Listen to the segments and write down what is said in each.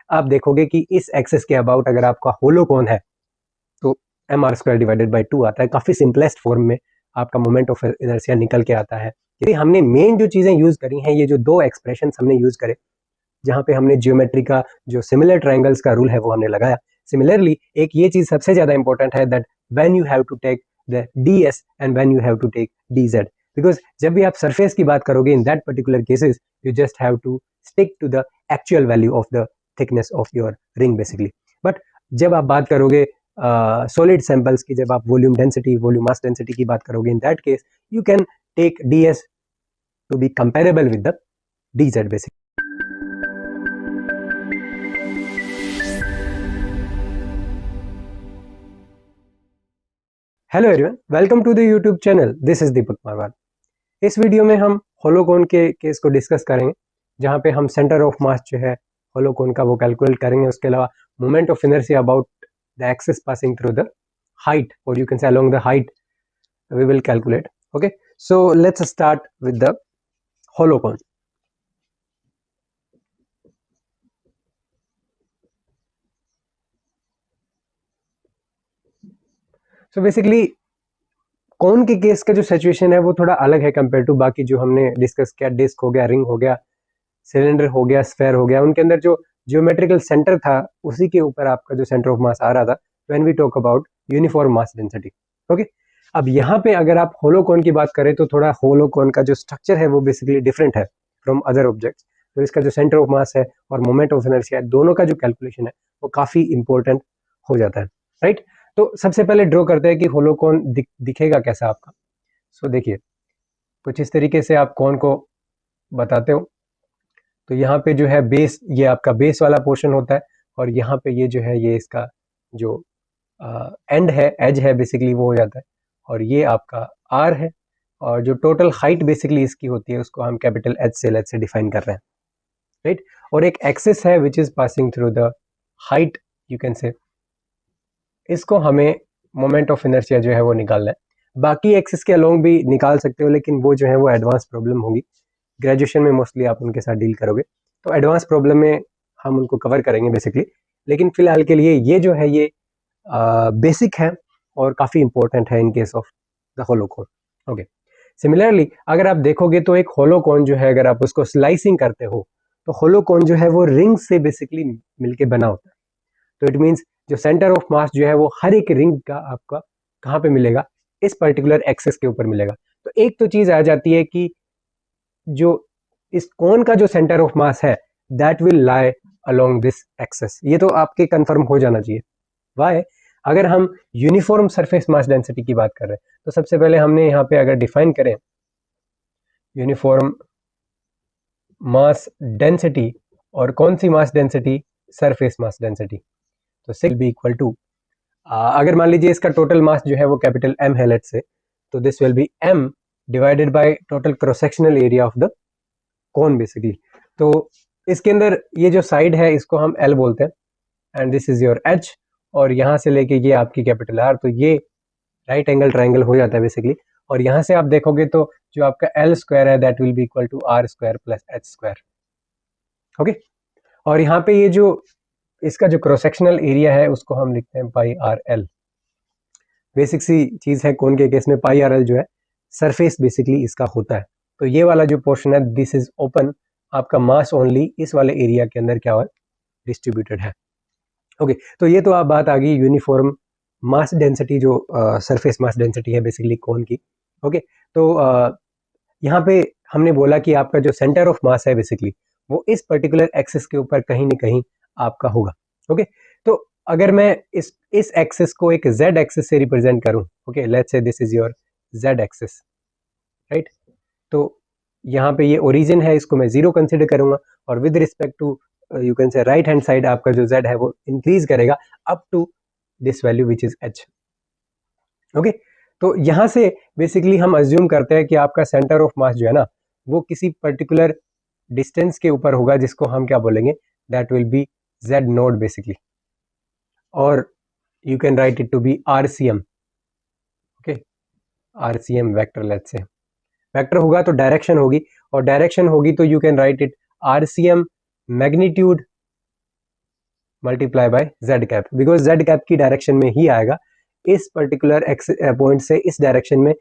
आप देखोगे कि इस एक्सिस के अबाउट अगर आपका होलो कौन है तो mr² डिवाइडेड बाई 2 आता है। काफी सिंपलेस्ट फॉर्म में आपका मोमेंट ऑफ इनर्शिया निकल के आता है। यदि हमने मेन जो चीजें यूज करी हैं, ये जो दो एक्सप्रेशन हमने यूज करे, जहां पे हमने जियोमेट्री का जो सिमिलर ट्रायंगल्स का रूल है वो हमने लगाया। सिमिलरली एक ये चीज सबसे ज्यादा इंपॉर्टेंट है that when you have to take the ds and when you have to take dz, because जब भी आप सरफेस की बात करोगे in that particular cases you just have to stick to the actual value of the thickness of your ring basically. But जब आप बात करोगे सॉलिड सैंपल्स की, जब आप volume density, volume mass density की बात करोगे, in that case you can take ds to be comparable with the dz basically. Hello everyone, welcome to the YouTube channel. This is Deepak Marwal. इस वीडियो में हम होलोकोन के केस को डिस्कस करेंगे, जहां पे हम सेंटर ऑफ मास जो है होलोकोन का वो कैलकुलेट करेंगे। उसके अलावा moment of inertia about the axis passing through the height, और you can say along the height we will calculate. Okay, so let's start with the hollow cone. सो बेसिकली कौन के केस का जो सिचुएशन है वो थोड़ा अलग है कंपेयर टू बाकी जो हमने डिस्कस किया। डिस्क हो गया, रिंग हो गया, सिलेंडर हो गया, स्फेयर हो गया, उनके अंदर जो जियोमेट्रिकल सेंटर था उसी के ऊपर आपका जो सेंटर ऑफ मास आ रहा था when we talk about uniform mass density. Okay, अब यहाँ पे अगर आप होलोकोन की बात करें तो थोड़ा होलोकोन का जो स्ट्रक्चर है वो बेसिकली डिफरेंट है फ्रॉम अदर ऑब्जेक्ट्स। तो इसका जो सेंटर ऑफ मास है और मोमेंट ऑफ इनर्शिया दोनों का जो कैलकुलेशन है वो काफी इंपॉर्टेंट हो जाता है, राइट। तो सबसे पहले ड्रॉ करते हैं कि होलोकोन दिखेगा कैसा आपका। सो देखिए कुछ इस तरीके से आप कोन को बताते हो। तो यहाँ पे जो है बेस, ये आपका बेस वाला पोर्शन होता है, और यहाँ पे ये जो है ये इसका जो एंड है, एज है बेसिकली वो हो जाता है, और ये आपका आर है, और जो टोटल हाइट बेसिकली इसकी होती है उसको हम कैपिटल एच से डिफाइन कर रहे हैं, राइट। और एक एक्सिस है which is passing through the height, you can से, इसको हमें मोमेंट ऑफ इनर्शिया जो है वो निकालना है। बाकी एक्सिस के अलोंग भी निकाल सकते हो, लेकिन वो जो है वो एडवांस प्रॉब्लम होगी। ग्रेजुएशन में मोस्टली आप उनके साथ डील करोगे, तो एडवांस प्रॉब्लम में हम उनको कवर करेंगे बेसिकली। लेकिन फिलहाल के लिए ये जो है ये बेसिक है और काफ़ी इंपॉर्टेंट है in case of the hollow cone. Okay, similarly अगर आप देखोगे तो एक होलोकोन जो है अगर आप उसको स्लाइसिंग करते हो तो होलोकोन जो है वो रिंग से बेसिकली मिलके बना होता है। तो इट मीन्स जो सेंटर ऑफ मास जो है वो हर एक रिंग का आपका कहाँ पे मिलेगा, इस पर्टिकुलर एक्सिस के ऊपर मिलेगा। तो एक तो चीज आ जाती है कि जो इस कोन का जो सेंटर ऑफ मास है that will lie along this axis. ये तो आपके कंफर्म हो जाना चाहिए। वाई, अगर हम यूनिफॉर्म सरफेस मास डेंसिटी की बात कर रहे हैं तो सबसे पहले हमने यहाँ पे अगर डिफाइन करें यूनिफॉर्म मास डेंसिटी, और कौन सी mass density, surface mass density, तो सिल बी इक्वल टू, अगर मान लीजिए इसका टोटल मास जो है वो कैपिटल एम है लेट्स से, तो this will be M divided by total cross sectional area of the cone basically. तो इसके अंदर ये जो साइड है इसको हम एल बोलते हैं, and this is your H, और यहाँ से लेके ये आपकी कैपिटल आर, तो ये राइट एंगल ट्राइंगल हो जाता है बेसिकली। और यहाँ से आप देखोगे तो जो आपका एल स्क्वायर है that will be equal to R square plus H square. Okay, और यहाँ पे ये जो इसका जो क्रॉस सेक्शनल एरिया है उसको हम लिखते हैं पाई आर एल। बेसिक सी चीज है कोन के केस में, पाई आर एल जो है सरफेस बेसिकली इसका होता है। तो ये वाला जो पोर्शन है दिस इज ओपन, आपका मास ओनली इस वाले एरिया के अंदर क्या हुआ, डिस्ट्रीब्यूटेड है। ओके, तो ये तो आप बात आ गई यूनिफॉर्म मास डेंसिटी, जो सरफेस मास डेंसिटी है बेसिकली कोन की। ओके, तो यहाँ पे हमने बोला कि आपका जो सेंटर ऑफ मास है बेसिकली वो इस पर्टिकुलर एक्सिस के ऊपर कहीं ना कहीं आपका होगा। ओके, तो अगर मैं इस एक्सिस को एक z एक्सिस से रिप्रेजेंट करूं, okay let's say this is your z axis, right. तो यहाँ पे ये ओरिजिन है, इसको मैं 0 कंसिडर करूंगा, और with respect to you can say right hand side आपका जो z है वो इंक्रीज करेगा up to this value which is h। Okay, तो यहाँ से बेसिकली हम अज्यूम करते हैं कि आपका सेंटर ऑफ मास जो है ना वो किसी पर्टिकुलर डिस्टेंस के ऊपर होगा, जिसको हम क्या बोलेंगे, that will be z node basically, और you can write it to be RCM। Okay, RCM vector, let's say vector होगा तो डायरेक्शन होगी, और डायरेक्शन होगी तो you can write it RCM magnitude multiply by Z cap, because Z cap की direction में ही आएगा। इस पर्टिकुलर एक्स पॉइंट से इस डायरेक्शन में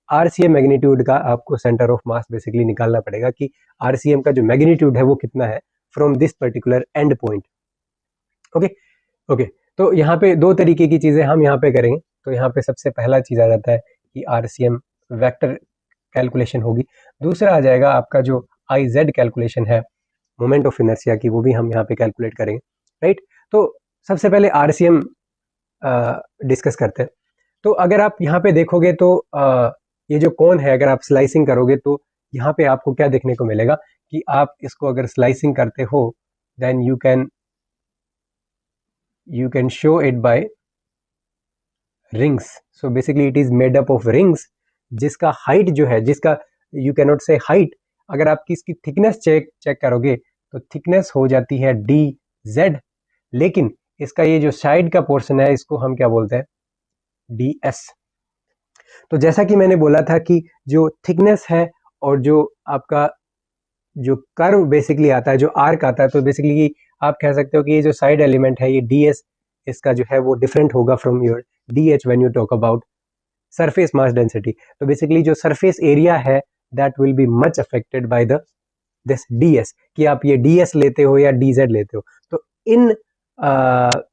आरसीएम मैग्नीट्यूड का आपको सेंटर ऑफ मास बेसिकली निकालना पड़ेगा कि आरसीएम का जो मैग्नीट्यूड है वो कितना है from this particular and point. Okay okay, तो यहाँ पे दो तरीके की चीजें हम यहाँ पे करेंगे। तो यहाँ पे सबसे पहला चीज आ जाता है कि आरसीएम वेक्टर कैलकुलेशन होगी, दूसरा आ जाएगा आपका जो आई जेड कैलकुलेशन है मोमेंट ऑफ इनर्शिया की, वो भी हम यहाँ पे कैलकुलेट करेंगे, राइट। तो सबसे पहले आरसीएम डिस्कस करते हैं। तो अगर आप यहाँ पे देखोगे तो ये जो कोन है, अगर आप स्लाइसिंग करोगे तो यहाँ पे आपको क्या देखने को मिलेगा कि आप इसको अगर स्लाइसिंग करते हो then you can show it by rings. So basically it is made up of rings, जिसका हाइट जो है, जिसका you can not say height, अगर आप इसकी थिकनेस चेक करोगे तो थिकनेस हो जाती है डी जेड, लेकिन इसका ये जो साइड का पोर्शन है इसको हम क्या बोलते हैं, डी एस। तो जैसा कि मैंने बोला था कि जो थिकनेस है और जो आपका जो कर्व बेसिकली आता है, जो आर्क आता है, तो बेसिकली आप कह सकते हो कि ये जो साइड एलिमेंट है ये डी एस, इसका जो है वो डिफरेंट होगा from your D H when you talk about surface mass density. तो बेसिकली जो सरफेस एरिया है that will be much affected by the this D S, कि आप ये डी एस लेते हो या डी जेड लेते हो। तो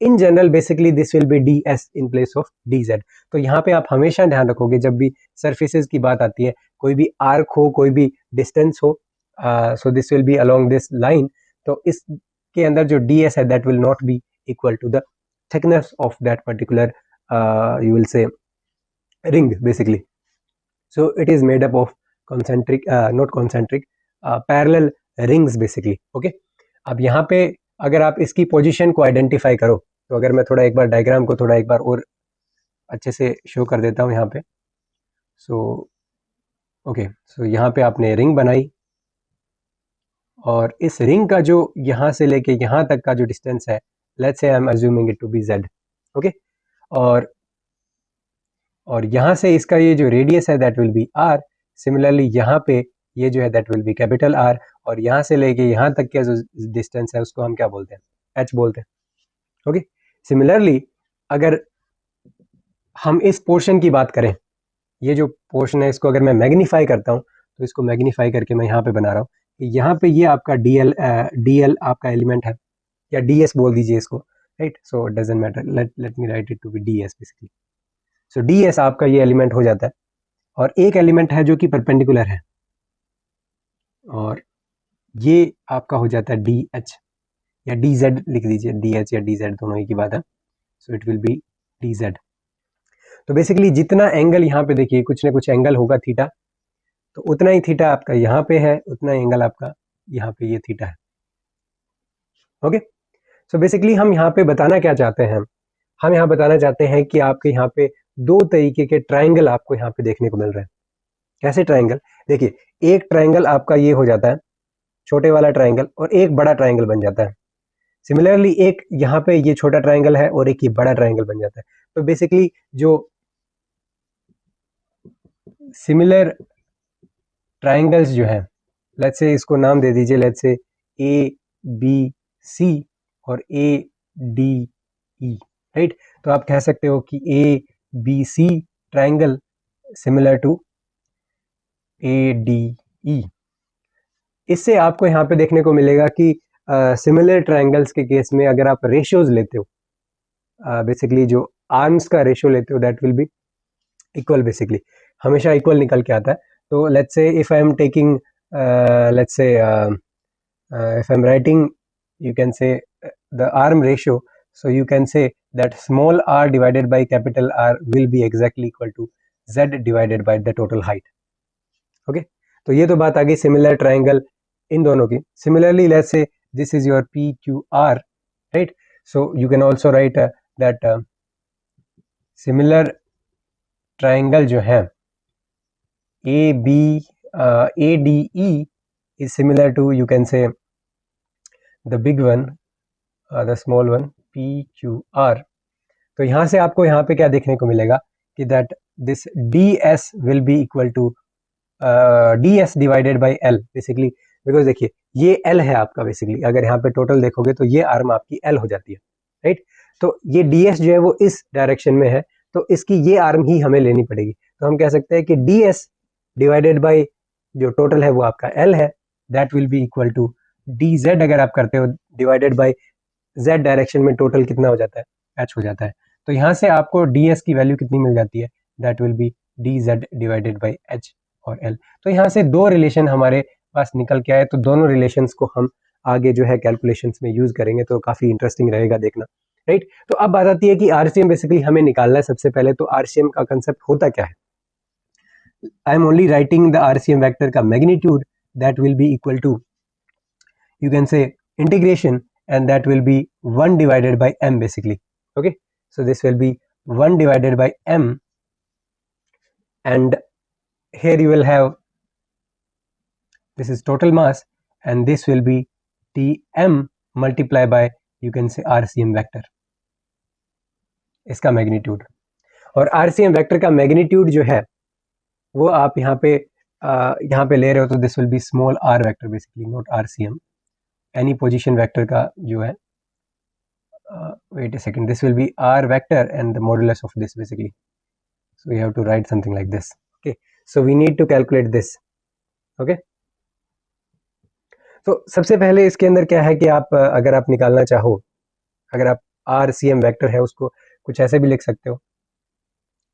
in general basically this will B D S in place of D Z. तो यहाँ पे आप हमेशा ध्यान रखोगे जब भी सरफेसेस की बात आती है, कोई भी आर्क हो, कोई भी डिस्टेंस हो, so this will be along this line, तो इसके अंदर जो डी एस है that will not be equal to the thickness of that particular you will say ring basically. So it is made up of concentric not concentric parallel rings basically. okay, अब यहाँ पे अगर आप इसकी position को identify करो, तो अगर मैं थोड़ा एक बार डायग्राम को थोड़ा एक बार और अच्छे से शो कर देता हूँ यहाँ पे। सो यहाँ पे आपने रिंग बनाई और इस रिंग का जो यहाँ से लेके यहाँ तक का जो डिस्टेंस है, let's say I am assuming it to be Z. Okay, और यहाँ से इसका ये जो रेडियस है that will be R. Similarly यहाँ पे ये जो है that will be capital R, और यहाँ से लेके यहाँ तक का जो डिस्टेंस है उसको हम क्या बोलते हैं, एच बोलते हैं। ओके, सिमिलरली अगर हम इस पोर्शन की बात करें, ये जो पोर्शन है इसको अगर मैं मैग्नीफाई करता हूँ, तो इसको मैग्नीफाई करके मैं यहाँ पे बना रहा हूँ कि यहाँ पे ये आपका डी एल आपका एलिमेंट है, या डी एस बोल दीजिए इसको, right. So it doesn't matter, let me write it to be D S basically. So D S आपका ये एलिमेंट हो जाता है, और एक एलिमेंट है जो कि परपेंडिकुलर है, और ये आपका हो जाता है डी एच, या डी जेड लिख दीजिए, डी एच या डी जेड दोनों ही की बात है। So it will B D Z. तो बेसिकली जितना एंगल यहाँ पे देखिए, कुछ ना कुछ एंगल होगा थीटा, तो उतना ही थीटा आपका यहाँ पे है, उतना एंगल आपका यहाँ पे ये थीटा है। ओके, सो बेसिकली हम यहाँ पे बताना क्या चाहते हैं, हम यहाँ बताना चाहते हैं कि आपके यहाँ पे दो तरीके के ट्राइंगल आपको यहाँ पे देखने को मिल रहे हैं। कैसे ट्राइंगल, देखिए एक ट्राइंगल आपका ये हो जाता है छोटे वाला ट्राइंगल, और एक बड़ा ट्राइंगल बन जाता है। सिमिलरली एक यहाँ पे ये छोटा ट्राइंगल है और एक ये बड़ा ट्राइंगल बन जाता है। तो बेसिकली जो सिमिलर ट्राइंगल्स जो है, लेट्स से इसको नाम दे दीजिए, लेट्स से ए बी सी और ए डी ई, राइट। तो आप कह सकते हो कि A B C triangle similar to A D E. इससे आपको यहाँ पे देखने को मिलेगा कि सिमिलर ट्राइंगल्स के केस में अगर आप रेशियोज लेते हो, बेसिकली जो आर्म्स का रेशियो लेते हो that will be equal, basically हमेशा इक्वल निकल के आता है। तो let's say if I am taking let's say if I'm writing, you can say the arm ratio, so you can say that small r divided by capital R will be exactly equal to z divided by the total height. Okay, तो ये तो बात आ गई similar triangle in दोनों की। Similarly let's say this is your P Q R, right. So you can also right that similar triangle जो है ए D E is similar to, you can say, the big one, the small one, PQR. तो यहाँ से आपको यहाँ पे क्या देखने को मिलेगा कि that this DS will be equal to DS divided by L basically, because देखिए ये L है आपका, बेसिकली अगर यहाँ पे टोटल देखोगे तो ये आर्म आपकी L हो जाती है, राइट। तो ये ds जो है वो इस डायरेक्शन में है, तो इसकी ये आर्म ही हमें लेनी पड़ेगी। तो हम कह सकते हैं कि ds डिवाइडेड बाई जो टोटल है वो आपका l है, that will be equal to dz अगर आप करते हो डिवाइडेड बाई z डायरेक्शन में टोटल कितना हो जाता है, h हो जाता है। तो यहाँ से आपको ds की वैल्यू कितनी मिल जाती है, that will B dz divided by h और l। तो यहाँ से दो रिलेशन हमारे पास निकल के आए, तो दोनों रिलेशंस को हम आगे जो है कैलकुलेशंस में यूज करेंगे, तो काफी इंटरेस्टिंग रहेगा देखना, राइट। तो अब बात आती है कि आरसीएम बेसिकली हमें निकालना है सबसे पहले। तो आरसीएम का कंसेप्ट होता क्या है, I am only writing the RCM vector का magnitude, that will be equal to you can say integration, and that will be 1 divided by m basically. Okay, so this will be 1 divided by m, and here you will have, this is total mass, and this will be tm multiply by you can say rcm vector, इसका magnitude. और RCM vector का magnitude जो है वो आप यहाँ पे ले रहे हो, तो this will be small R vector basically, not RCM, any position vector का जो है, wait a second, this will be r vector and the modulus of this basically, so we have to write something like this. Okay, so we need to calculate this. Okay, तो सबसे पहले इसके अंदर क्या है कि आप अगर आप निकालना चाहो, अगर आप आरसीएम वेक्टर है उसको कुछ ऐसे भी लिख सकते हो,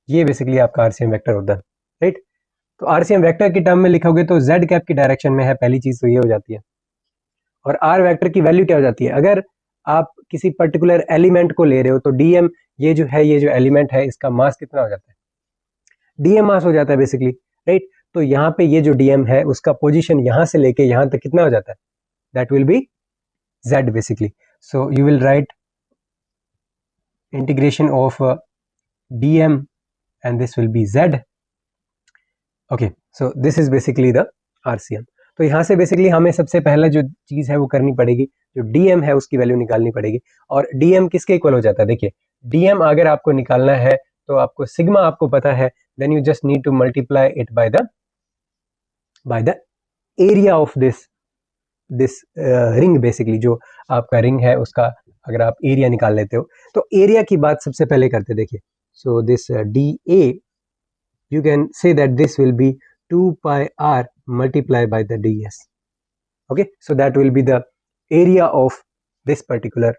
ये बेसिकली आपका आरसीएम वेक्टर होता है, राइट। तो आरसीएम वेक्टर की टर्म में लिखोगे तो जेड कैप की डायरेक्शन में है, पहली चीज तो ये हो जाती है। और आर वेक्टर की वैल्यू क्या हो जाती है, अगर आप किसी पर्टिकुलर एलिमेंट को ले रहे हो तो डीएम, ये जो एलिमेंट है इसका मास कितना हो जाता है, डीएम मास हो जाता है बेसिकली, राइट। तो यहाँ पे ये जो डीएम है उसका पोजीशन यहाँ से लेके यहाँ तक कितना हो जाता है, that will B Z basically. So you will write integration of dm and this will be z. Okay, so this is basically the RCM. तो यहाँ से बेसिकली हमें सबसे पहले जो चीज़ है वो करनी पड़ेगी, जो dm है उसकी वैल्यू निकालनी पड़ेगी। और dm किसके इक्वल हो जाता है, देखिए dm अगर आपको निकालना है तो आपको सिग्मा आपको पता है, then you just need to multiply it by the area of this ring basically, जो आपका रिंग है उसका अगर आप एरिया निकाल लेते हो। तो एरिया की बात सबसे पहले करते, देखिए so this dA, you can say that this will be 2 pi r multiplied by the ds. Okay, so that will be the area of this particular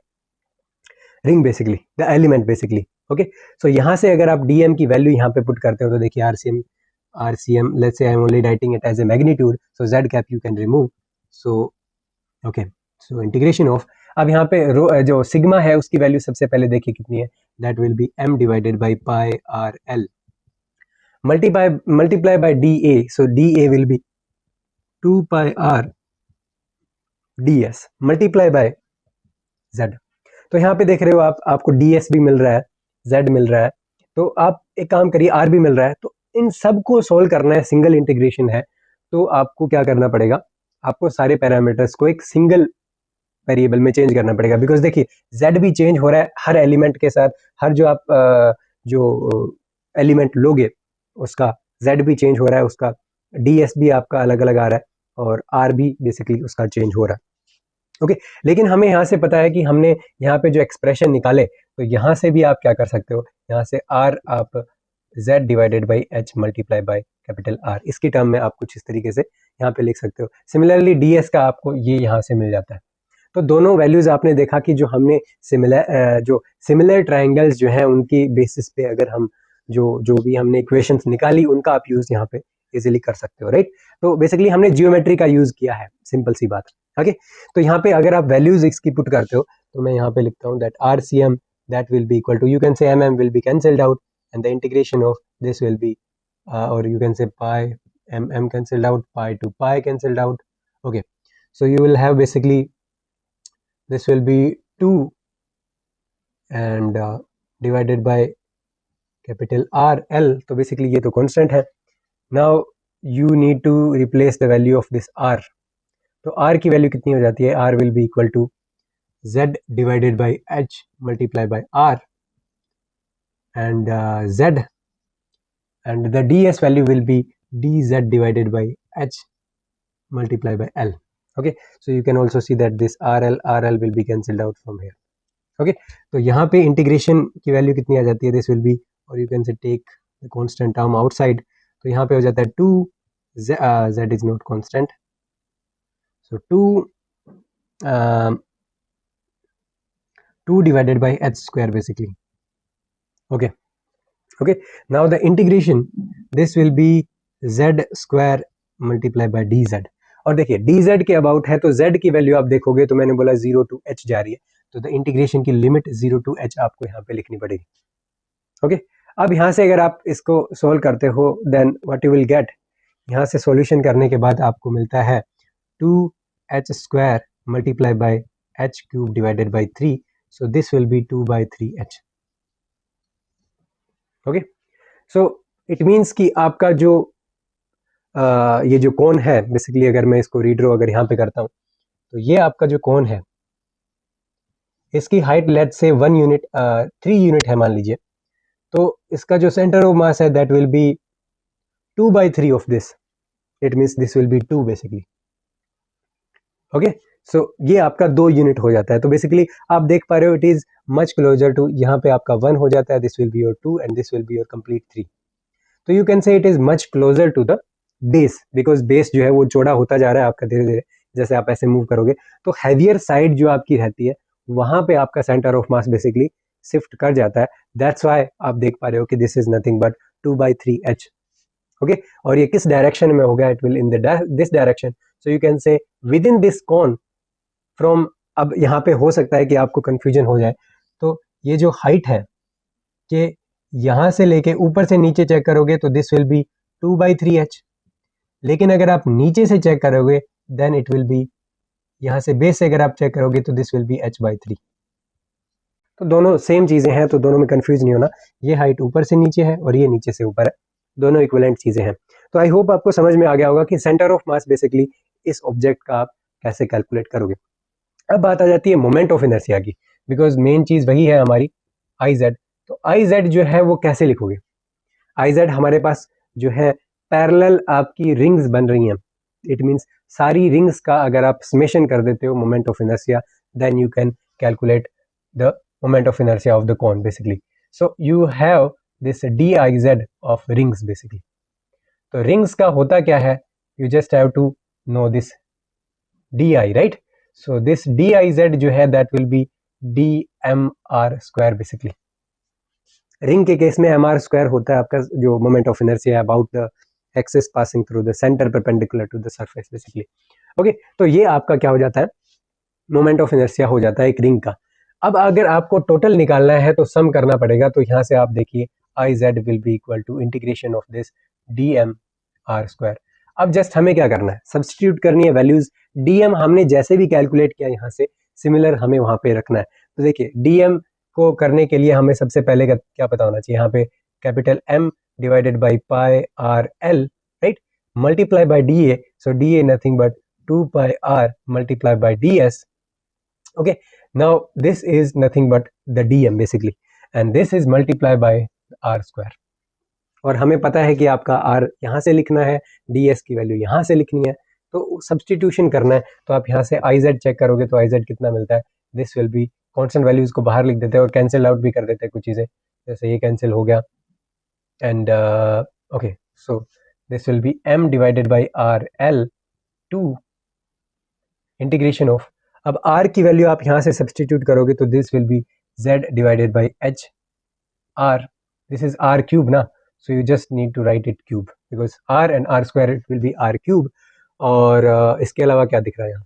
ring basically, the element basically. Okay, so यहाँ से अगर आप dm की value यहाँ पे put करते हो तो देखिए RCM, let's say I am only writing it as a magnitude, so z cap you can remove. So okay, so integration of, अब यहाँ पे जो सिग्मा है उसकी वैल्यू सबसे पहले देखिए कितनी है, that will be m divided by pi R L multiply by dA, so dA will be 2 pi R ds multiply by z। तो यहाँ पे देख रहे हो आप, आपको ds भी मिल रहा है, z मिल रहा है, तो आप एक काम करिए, r भी मिल रहा है, तो इन सब को सोल्व करना है, सिंगल इंटीग्रेशन है, तो आपको क्या करना पड़ेगा, आपको सारे पैरामीटर्स को एक सिंगल वेरिएबल में चेंज करना पड़ेगा। बिकॉज देखिए z भी चेंज हो रहा है हर एलिमेंट के साथ, हर जो आप जो एलिमेंट लोगे उसका z भी चेंज हो रहा है, उसका ds भी आपका अलग अलग आ रहा है, और r भी बेसिकली उसका चेंज हो रहा है। ओके, लेकिन हमें यहाँ से पता है कि हमने यहाँ पे जो एक्सप्रेशन निकाले, तो यहाँ से भी आप क्या कर सकते हो, यहाँ से r आप z divided by h multiply by capital R, इसकी टर्म में आप कुछ इस तरीके से यहाँ पे लिख सकते हो। सिमिलरली ds का आपको ये यहाँ से मिल जाता है। तो दोनों वैल्यूज आपने देखा कि जो हमने सिमिलर ट्राइंगल्स जो हैं उनकी बेसिस पे अगर हम जो भी हमने इक्वेशंस निकाली उनका आप यूज यहाँ पे इजीली कर सकते हो, राइट। तो बेसिकली हमने जियोमेट्री का यूज किया है, सिंपल सी बात। ओके, तो यहाँ पे अगर आप वैल्यूज इसकी पुट करते हो तो मैं यहाँ पे लिखता हूँ that RCM that will be equal to, you can say mm will be cancelled out and the integration of this will be और you can say pi mm cancelled out, pi two pi cancelled out. Okay, so you will have basically this will be 2 and divided by capital RL, तो basically ये तो constant है। Now you need to replace the value of this R, तो R की value कितनी हो जाती है, R will be equal to Z divided by H multiply by R and Z, and the DS value will be DZ divided by H multiply by L. Okay, so you can also see that this RL will be cancelled out from here. Okay, तो यहाँ पे integration की value कितनी आ जाती है, this will be, और you can say take the constant term outside, तो यहाँ पे हो जाता है 2, z is not constant, so 2 divided by h square basically. Okay, okay, now the integration, this will be z square multiplied by dz. और देखिए dz के about है तो z की वैल्यू आप देखोगे तो मैंने बोला 0 to h जा रही है, तो द इंटीग्रेशन की लिमिट 0 to h आपको यहाँ पे लिखनी पड़ेगी. ओके, अब यहाँ से अगर आप इसको सोल्व करते हो then what you will get, यहाँ से सॉल्यूशन करने के बाद आपको मिलता है 2h square multiplied by h cube divided by 3, so this will be 2 by 3h. Okay, so it means कि आपका जो ये जो कोन है बेसिकली, अगर मैं इसको रीड्रो अगर यहाँ पे करता हूँ तो ये आपका जो कोन है इसकी हाइट लेट से 1 यूनिट 3 यूनिट है मान लीजिए, तो इसका जो सेंटर ऑफ मास है that will be 2 by 3 of this, it means this will be 2 basically. Okay, so ये आपका 2 यूनिट हो जाता है, तो बेसिकली आप देख पा रहे हो it is much closer to, यहाँ पे आपका 1 हो जाता है, this will be your 2 and this will be your complete 3. तो you can say it is much closer to the base, because base जो है वो चौड़ा होता जा रहा है आपका धीरे धीरे, जैसे आप ऐसे मूव करोगे तो हैवियर साइड जो आपकी रहती है वहां पे आपका centre of mass basically shift कर जाता है. दैट्स वाई आप देख पा रहे हो कि this is nothing but 2 by 3h. ओके, और ये किस डायरेक्शन में होगा, it will in this direction, so you can say within this cone from, अब यहाँ पे हो सकता है कि आपको कंफ्यूजन हो जाए, तो ये जो हाइट है कि यहाँ से लेके ऊपर से नीचे चेक करोगे तो this will be 2 by 3h, लेकिन अगर आप नीचे से चेक करोगे देन इट विल बी, यहाँ से बेस से अगर आप चेक करोगे तो this will be h by 3. तो दोनों सेम चीज़ें हैं, तो दोनों में कंफ्यूज नहीं होना, ये हाइट ऊपर से नीचे है और ये नीचे से ऊपर है, दोनों इक्विवेलेंट चीज़ें हैं. तो आई होप आपको समझ में आ गया होगा कि सेंटर ऑफ मास बेसिकली इस ऑब्जेक्ट का आप कैसे कैलकुलेट करोगे. अब बात आ जाती है मोमेंट ऑफ इनर्शिया की, बिकॉज मेन चीज़ वही है हमारी आई जेड. तो आई जेड जो है वो कैसे लिखोगे, आई जेड हमारे पास जो है पैरेलल आपकी रिंग्स बन रही हैं, इट मीन्स सारी रिंग्स का अगर आप समेशन कर देते हो moment of inertia then you can calculate the moment of inertia of the cone basically. So you have this diz of rings basically. तो rings का होता क्या है, you just have to know this di, right? So this diz जो है that will be dmr square basically. Ring के case में mr square होता है आपका जो मोमेंट ऑफ इनर्शिया है about the axis passing through the centre perpendicular to the surface basically. Okay, तो ये आपका क्या हो जाता है, मोमेंट ऑफ इनर्शिया हो जाता है एक रिंग का. अब अगर आपको टोटल निकालना है तो सम करना पड़ेगा, तो यहाँ से आप देखिए I Z will be equal to integration of this D M R square. अब जस्ट हमें क्या करना है, सब्सटीट्यूट करनी है वैल्यूज. डी एम हमने जैसे भी कैलकुलेट किया यहाँ से सिमिलर हमें वहाँ पे रखना है. तो देखिए डी एम को करने के लिए हमें सबसे पहले क्या पता होना चाहिए, यहाँ पे capital M divided by pi R L, right, multiply by D A, so D A nothing but 2 pi R multiply by D S. Okay, now this is nothing but the dm basically and this is multiplied by r square. और हमें पता है कि आपका r यहाँ से लिखना है, ds की वैल्यू यहाँ से लिखनी है, तो सब्सटीट्यूशन करना है. तो आप यहाँ से iz चेक करोगे तो iz कितना मिलता है, this will B, constant values को बाहर लिख देते हैं और कैंसिल आउट भी कर देते हैं कुछ चीज़ें, जैसे ये कैंसिल हो गया and okay, so this will be m divided by R L two integration of, अब r की वैल्यू आप यहाँ से सब्सटीट्यूट करोगे तो this will be z divided by h r, this is r cube ना, so you just need to write it cube because r and r square it will be r cube. और इसके अलावा क्या दिख रहा है यहाँ,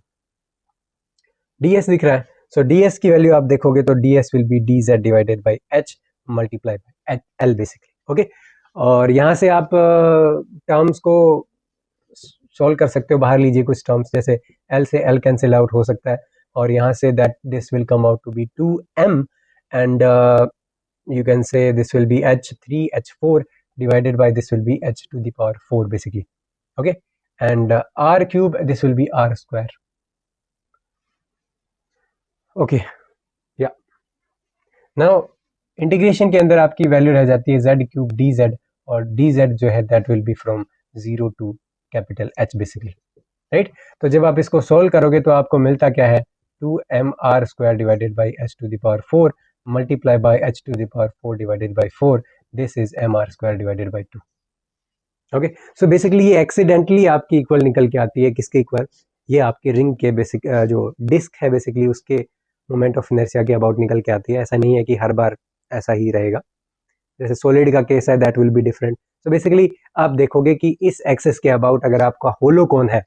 ds दिख रहा है, सो ds की वैल्यू आप देखोगे तो ds will be dz divided by h multiply by l basically. Okay, और यहाँ से आप टर्म्स को सॉल्व कर सकते हो, बाहर लीजिए कुछ टर्म्स, जैसे l से l कैंसिल आउट हो सकता है और यहाँ से that this will come out to be 2m and you can say this will be h3 h4 divided by this will be h to the power 4 basically. Okay, and r cube this will be r square. Okay, या now integration के अंदर आपकी value रह जाती है z cube dz, और dz जो है that will be from 0 to capital H basically, right. तो जब आप इसको सोल्व करोगे तो आपको मिलता क्या है, two M R square divided by H to the power 4 multiply by H to the power 4 divided by 4, this is M R square divided by 2। Okay, so basically ये एक्सीडेंटली आपकी इक्वल निकल के आती है, किसके इक्वल? ये आपके ring के बेसिक जो डिस्क है बेसिकली उसके मोमेंट ऑफ इनर्शिया के अबाउट निकल के आती है। ऐसा नहीं है कि हर बार ऐसा ही रहेगा, जैसे सॉलिड का केस है that will be different. So basically आप देखोगे कि इस एक्सेस के अबाउट अगर आपका होलो कोन है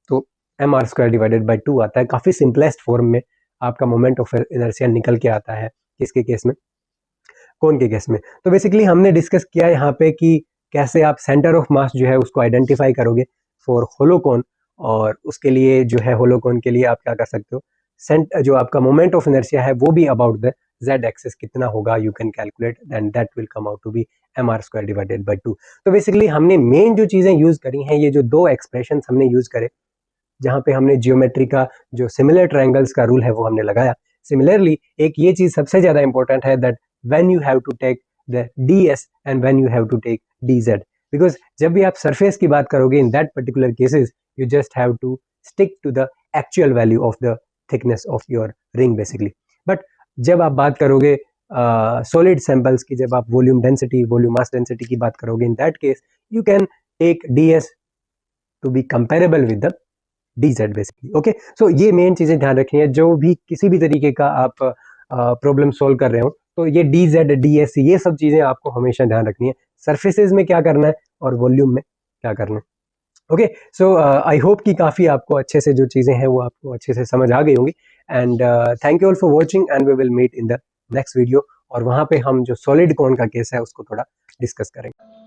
तो M R square divided by 2 आता है। काफ़ी सिंपलेस्ट फॉर्म में आपका मोमेंट ऑफ इनर्शिया निकल के आता है, किसके केस में? कोन के केस में। तो बेसिकली हमने डिस्कस किया यहाँ पे कि कैसे आप सेंटर ऑफ मास जो है उसको आइडेंटिफाई करोगे फॉर होलो कोन, और उसके लिए जो है होलो कोन के लिए आप क्या कर सकते हो, जो आपका मोमेंट ऑफ इनर्शिया है वो भी अबाउट द जेड एक्सिस कितना होगा you can calculate, and that will come out to be M R square divided by 2। तो बेसिकली हमने मेन जो चीज़ें यूज़ करी हैं, ये जो दो एक्सप्रेशन हमने यूज़ करे, जहाँ पे हमने जियोमेट्री का जो सिमिलर ट्रायंगल्स का रूल है वो हमने लगाया। सिमिलरली एक ये चीज़ सबसे ज़्यादा इंपॉर्टेंट है that when you have to take the ds and when you have to take dz, because जब भी आप सरफेस की बात करोगे in that particular cases you just have to stick to the actual value of the thickness of your ring basically. But जब आप बात करोगे सॉलिड सैंपल्स की, जब आप volume density, volume mass density की बात करोगे, in that case you can take ds to be comparable with the dz basically. Okay, so ये मेन चीज़ें ध्यान रखनी है जो भी किसी भी तरीके का आप प्रॉब्लम सॉल्व कर रहे हो, तो ये dz ds ये सब चीज़ें आपको हमेशा ध्यान रखनी है, सरफेसेस में क्या करना है और वॉल्यूम में क्या करना है। ओके, सो आई होप कि काफ़ी आपको अच्छे से जो चीज़ें हैं वो आपको अच्छे से समझ आ गई होंगी, and thank you all for watching and we will meet in the next video, और वहाँ पे हम जो सॉलिड कोन का केस है उसको थोड़ा डिस्कस करेंगे।